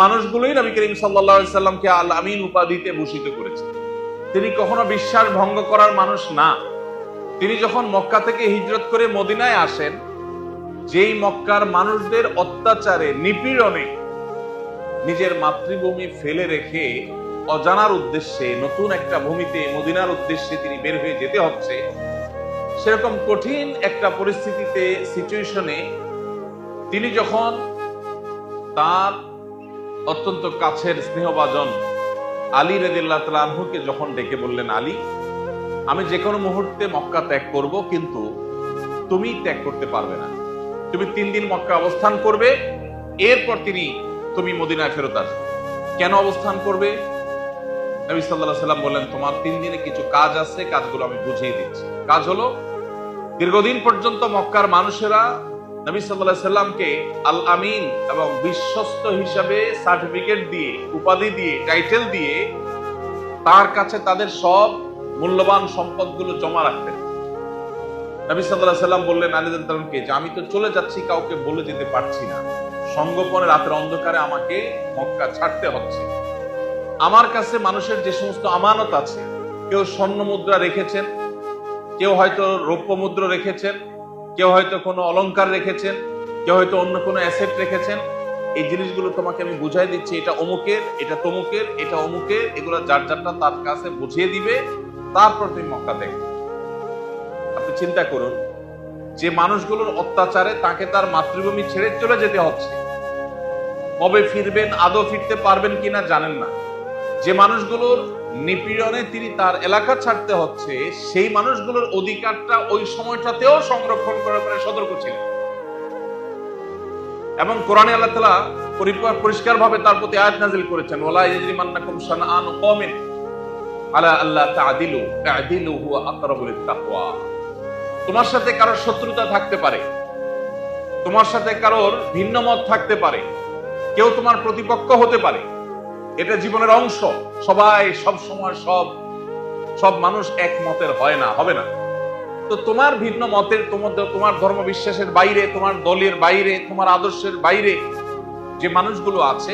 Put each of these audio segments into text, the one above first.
মানুষগুলোই নবী করিম সাল্লাল্লাহু আলাইহি সাল্লামকে আল আমিন উপাধিতে ভূষিত করেছে। তিনি কখনো বিশ্বাস ভঙ্গ করার মানুষ না। তিনি যখন মক্কা থেকে হিজরত করে মদিনায় আসেন, যেই মক্কার মানুষদের অত্যাচারে নিপীড়নে নিজের মাতৃভূমি ফেলে রেখে অজানার উদ্দেশ্যে নতুন একটা ভূমিতে মদিনার উদ্দেশ্যে তিনি বের হয়ে যেতে হচ্ছে, সেরকম কঠিন একটা পরিস্থিতিতে সিচুয়েশনে তিনি যখন তার অত্যন্ত কাছের স্নেহভাজন আলী রাদিয়াল্লাহু তাআলা আনহুকে যখন ডেকে বললেন, আলী, আমি যে কোনো মুহূর্তে মক্কা ত্যাগ করব, কিন্তু তুমি ত্যাগ করতে পারবে না। তুমি 3 দিন মক্কা অবস্থান করবে, এরপর তুমি মদিনায় ফেরত আসবে। কেন অবস্থান করবে? নবী সাল্লাল্লাহু আলাইহি সাল্লাম বললেন, তোমার 3 দিনে কিছু কাজ আছে, কাজগুলো আমি বুঝিয়ে দিচ্ছি। কাজ হলো, দীর্ঘদিন পর্যন্ত মক্কার মানুষেরা নবী সাল্লাল্লাহু আলাইহি সাল্লামকে আল আমিন এবং বিশ্বস্ত হিসাবে সার্টিফিকেট দিয়ে, উপাধি দিয়ে, টাইটেল দিয়ে তার কাছে তাদের সব মূল্যবান সম্পদগুলো জমা রাখতেন। নবী সাল্লাল্লাহু আলাইহি সাল্লাম বললেন আলী রাদিয়াল্লাহু আনহুকে যে আমি তো চলে যাচ্ছি, কাউকে বলে যেতে পারছি না, সঙ্গোপনে রাতের অন্ধকারে আমাকে মক্কা ছাড়তে হচ্ছে। আমার কাছে মানুষের যে সমস্ত আমানত আছে, কেউ স্বর্ণ মুদ্রা রেখেছেন, কেউ হয়তো রৌপ্য মুদ্রা রেখেছেন, কেউ হয়তো কোনো অলংকার রেখেছেন, কেউ হয়তো অন্য কোনো অ্যাসেট রেখেছেন, এই জিনিসগুলো তোমাকে আমি বুঝাই দিচ্ছি, এটা অমুকের, এটা তমুকের, এটা অমুকের, এগুলো যার যারটা তার কাছে বুঝিয়ে দিবে, তারপর তুমি মক্কা দেখবে। আপনি চিন্তা করুন, যে মানুষগুলোর অত্যাচারে তাকে তার মাতৃভূমি ছেড়ে চলে যেতে হচ্ছে, কবে ফিরবেন, আদৌ ফিরতে পারবেন কিনা জানেন না। যে মানুষগুলোর নিপীড়নে তিনি তার এলাকা ছাড়তে হচ্ছে, সেই মানুষগুলোর অধিকারটা ওই সময়টাতেও সংরক্ষণ করার পরে সতর্ক ছিলেন। এবং কোরআনে আল্লাহ তাআলা পরিষ্কার ভাবে তার প্রতি আয়াত নাযিল করেছেন, ওয়ালা ইয়াজরিমান্নাকুম শানআনু কওমিন আলা আল্লা তা'দিলু ই'দিলু হুয়া আকরাবু লিত-তাকওয়া। তোমার সাথে কারোর শত্রুতা থাকতে পারে, তোমার সাথে কারোর ভিন্ন মত থাকতে পারে, কেউ তোমার প্রতিপক্ষ হতে পারে, এটা জীবনের অংশ। সবাই সব সময় সব মানুষ এক মতের হয় না, হবে না। তো তোমার ভিন্ন মতের, তোমার ধর্ম বিশ্বাসের বাইরে, তোমার দলের বাইরে, তোমার আদর্শের বাইরে যে মানুষগুলো আছে,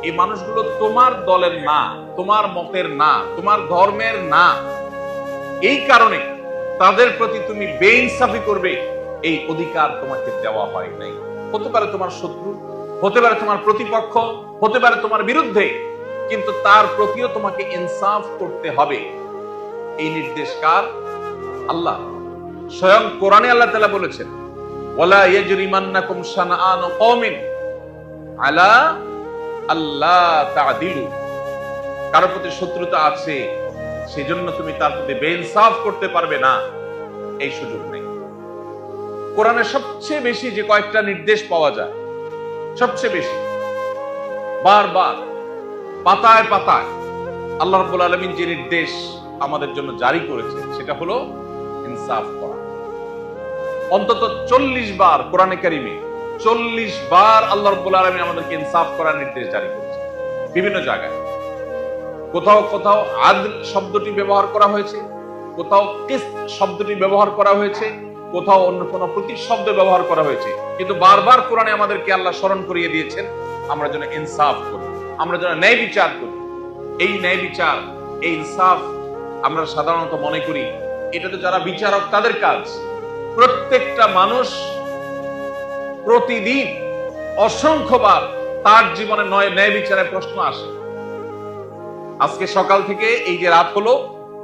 এই মানুষগুলো তোমার দলের না, তোমার মতের না, তোমার ধর্মের না। এই কারণে তাদের প্রতি তুমি বেইনসাফি করবে, এই অধিকার তোমাকে দেওয়া হয় নাই। হতে পারে তোমার শত্রু, হতে পারে তোমার প্রতিপক্ষ, হতে পারে তোমার বিরুদ্ধে, কিন্তু তার প্রতিও তোমাকে ইনসাফ করতে হবে। এই নির্দেশ কার? আল্লাহ। স্বয়ং কোরআনে আল্লাহ তাআলা বলেছেন, ওয়ালা ইয়াজরিমান্নাকুম শানআনু কওমিন আলা আল্লা তা'দিলু। কারো প্রতি শত্রুতা আছে, সেজন্য তুমি তার প্রতি বেইনসাফ করতে পারবে না, এই সুযোগ নেই। কোরআনে সবচেয়ে বেশি যে কয়েকটা নির্দেশ পাওয়া যায়, সবচেয়ে বেশি বারবার পাতায় পাতায় আল্লাহ রাব্বুল আলামিন যে নির্দেশ আমাদের জন্য জারি করেছে, সেটা হলো ইনসাফ করা। অন্তত 40 বার কোরআনে কারিমে 40 বার আল্লাহ রাব্বুল আলামিন আমাদেরকে ইনসাফ করার নির্দেশ জারি করেছে। বিভিন্ন জায়গায় কোথাও কোথাও আদল শব্দটি ব্যবহার করা হয়েছে, কোথাও কিসত শব্দটি ব্যবহার করা হয়েছে, কোথাও অন্য কোনো প্রতীক শব্দ ব্যবহার করা হয়েছে, কিন্তু বারবার কোরআনে আমাদেরকে আল্লাহ স্মরণ করিয়ে দিয়েছেন আমরা যেন ইনসাফ করি, আমরা যেন ন্যায় বিচার করি। এই ন্যায় বিচার, এই ইনসাফ আমরা সাধারণত মনে করি এটা তো যারা বিচারক তাদের কাজ। প্রত্যেকটা মানুষ প্রতিদিন অসংখ্যবার তার জীবনে ন্যায় বিচারের প্রশ্ন আসে। আজকে সকাল থেকে এই যে রাত হলো,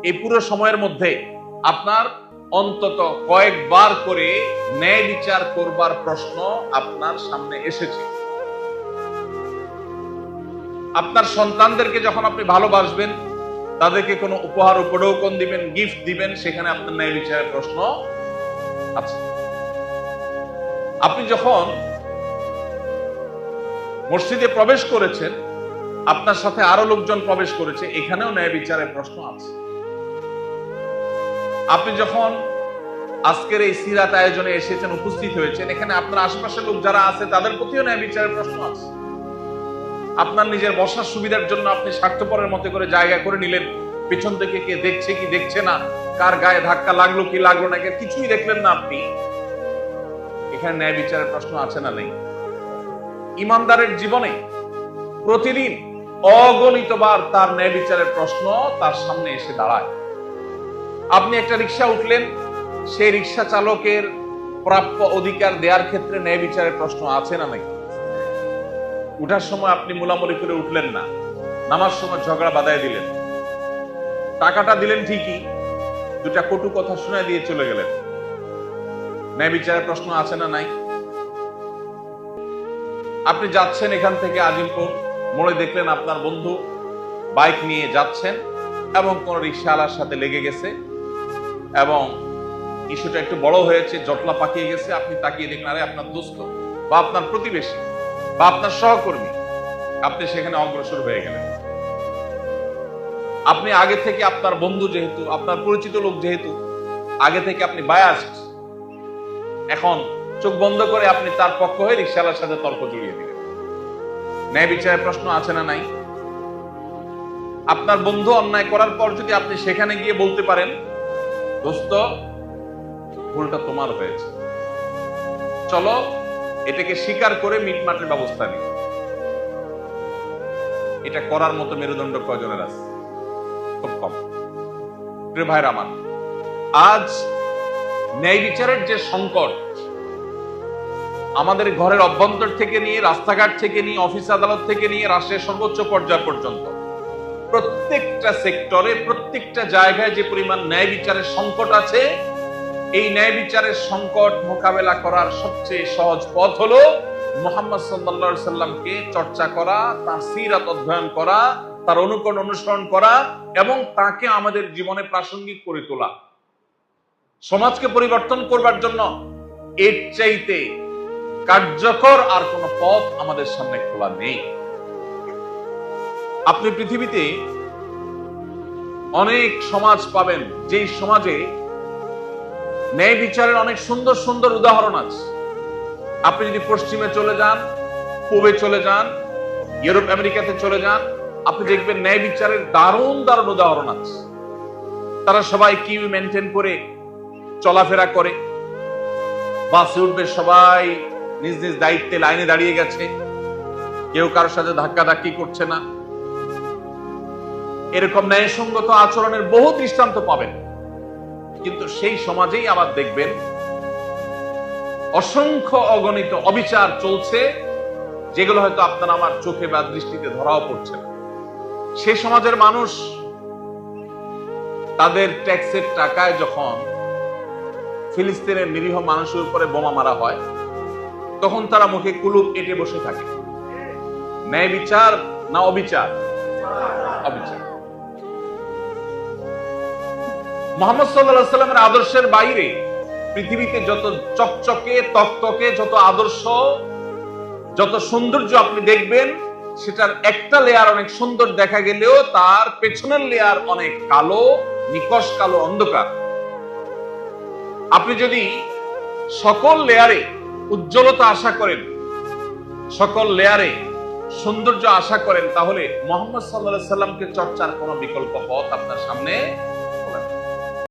এই পুরো সময়ের মধ্যে আপনার অন্তত কয়েকবার করে ন্যায় বিচার করবার প্রশ্ন আপনার সামনে এসেছে। আপনার সন্তানদেরকে যখন আপনি ভালোবাসবেন, তাদেরকে কোনো উপহার উপঢৌকন দিবেন, গিফট দিবেন, সেখানে আপনার ন্যায় বিচারের প্রশ্ন আছে। আপনি যখন মসজিদে প্রবেশ করেছেন, আপনার সাথে আরো লোকজন প্রবেশ করেছে, এখানেও ন্যায় বিচারের প্রশ্ন আছে। আপনি যখন আজকের এই সিরাত আয়োজনে এসেছেন, উপস্থিত হয়েছেন, এখানে আপনার আশেপাশের লোক যারা আছে তাদের প্রতিও ন্যায় বিচারের প্রশ্ন আছে। আপনার নিজের বসার সুবিধার জন্য আপনি স্বার্থপরের মতো করে জায়গা করে নিলেন, পিছন থেকে কে দেখছে কি দেখছে না, কার গায়ে ধাক্কা লাগলো কি লাগলো না, কিছুই দেখলেন না আপনি, এখানে ন্যায় বিচারের প্রশ্ন আছে না নেই? ইমানদারের জীবনে প্রতিদিন অগণিতবার তার ন্যায় বিচারের প্রশ্ন তার সামনে এসে দাঁড়ায়। আপনি একটা রিক্সা উঠলেন, সেই রিক্সা চালকের প্রাপ্য অধিকার দেওয়ার ক্ষেত্রে ন্যায় বিচারের প্রশ্ন আছে না নাই? উঠার সময় আপনি মুলামুলি করে উঠলেন না, নামার সময় ঝগড়া বাঁধায় দিলেন, টাকাটা দিলেন ঠিকই, দুটা কটু কথা শুনে দিয়ে চলে গেলেন, ন্যায় বিচারের প্রশ্ন আছে না নাই? আপনি যাচ্ছেন এখান থেকে আজিমপুর, মোড়ে দেখলেন আপনার বন্ধু বাইক নিয়ে যাচ্ছেন এবং কোন রিক্সাওয়ালার সাথে লেগে গেছে এবং ইস্যুটা একটু বড় হয়েছে, জটলা পাকিয়ে গেছে। আপনি তাকিয়ে দেখলেন আরে আপনার দোস্ত বা আপনার প্রতিবেশী বা আপনার সহকর্মী, আপনি সেখানে অগ্রসর হয়ে গেলেন। আপনি আগে থেকে আপনার বন্ধু যেহেতু, আপনার পরিচিত লোক যেহেতু, আগে থেকে আপনি বায়াসড, এখন চোখ বন্ধ করে আপনি তার পক্ষ হয়ে রিক্সাওয়ালার সাথে তর্ক জড়িয়ে দিলেন। ন্যায় বিচারের প্রশ্ন আছে না নাই? আপনার বন্ধু অন্যায় করার পর যদি আপনি সেখানে গিয়ে বলতে পারেন দোস্ত ভুলটা তোমার হয়েছে, চলো এটাকে স্বীকার করে মিটমাটের ব্যবস্থা নিই, এটা করার মতো মেরুদণ্ড কয়জনের আছে? খুব কম। প্রিয় ভাইরা আমার, আজ ন্যায় বিচারের যে সংকট আমাদের ঘরের অভ্যন্তর থেকে নিয়ে, রাস্তাঘাট থেকে নিয়ে, অফিস আদালত থেকে নিয়ে রাষ্ট্রের সর্বোচ্চ পর্যায় পর্যন্ত প্রত্যেকটা সেক্টরে, প্রত্যেকটা জায়গায় যে পরিমাণ ন্যায় বিচারের সংকট আছে, এই ন্যায় বিচারের সংকট মোকাবেলা করার সবচেয়ে সহজ পথ হলো মুহাম্মদ সাল্লাল্লাহু আলাইহি সাল্লামকে চর্চা করা, তার সিরাত অধ্যয়ন করা, তার অনুকরণ অনুসরণ করা এবং তাকে আমাদের জীবনে প্রাসঙ্গিক করে তোলা। সমাজকে পরিবর্তন করবার জন্য এর চাইতে কার্যকর আর কোন পথ আমাদের সামনে খোলা নেই। আপনি পৃথিবীতে অনেক সমাজ পাবেন যেই সমাজে ন্যায় বিচারের অনেক সুন্দর সুন্দর উদাহরণ আছে। আপনি যদি পশ্চিমে চলে যান, পূবে চলে যান, ইউরোপ আমেরিকাতে চলে যান, আপনি দেখবেন ন্যায় বিচারের দারুণ দারুণ উদাহরণ আছে। তারা সবাই কিউ মেনটেন করে চলাফেরা করে, বাসে উঠবে সবাই নিজ নিজ দায়িত্বে লাইনে দাঁড়িয়ে গেছে, কেউ কারোর সাথে ধাক্কাধাক্কি করছে না। এরকম ন্যায়সঙ্গত আচরণের বহু দৃষ্টান্ত পাবেন। কিন্তু সেই সমাজেই আবার দেখবেন অসংখ্য অগণিত অবিচার চলছে, যেগুলো হয়তো আপনার আমার চোখে বা দৃষ্টিতে ধরাও পড়ছে না। সেই সমাজের মানুষ তাদের ট্যাক্সের টাকায় যখন ফিলিস্তিনের নিরীহ মানুষের উপরে বোমা মারা হয়, তখন তারা মুখে কুলুপ এঁটে বসে থাকে। ন্যায় বিচার না অবিচার? অবিচার। মুহাম্মদ সাল্লাল্লাহু আলাইহি সাল্লামের আদর্শের বাইরে পৃথিবীতে যত চকচকে তকতকে, যত আদর্শ, যত সৌন্দর্য আপনি দেখবেন, সেটার একটা লেয়ার অনেক সুন্দর দেখা গেলেও তার পেছনের লেয়ার অনেক কালো, নিকশ কালো, অন্ধকার। আপনি যদি সকল লেয়ারে উজ্জ্বলতা আশা করেন, সকল লেয়ারে সৌন্দর্য আশা করেন, তাহলে মুহাম্মদ সাল্লাল্লাহু আলাইহি সাল্লামকে চর্চার কোনো বিকল্প পথ আপনার সামনে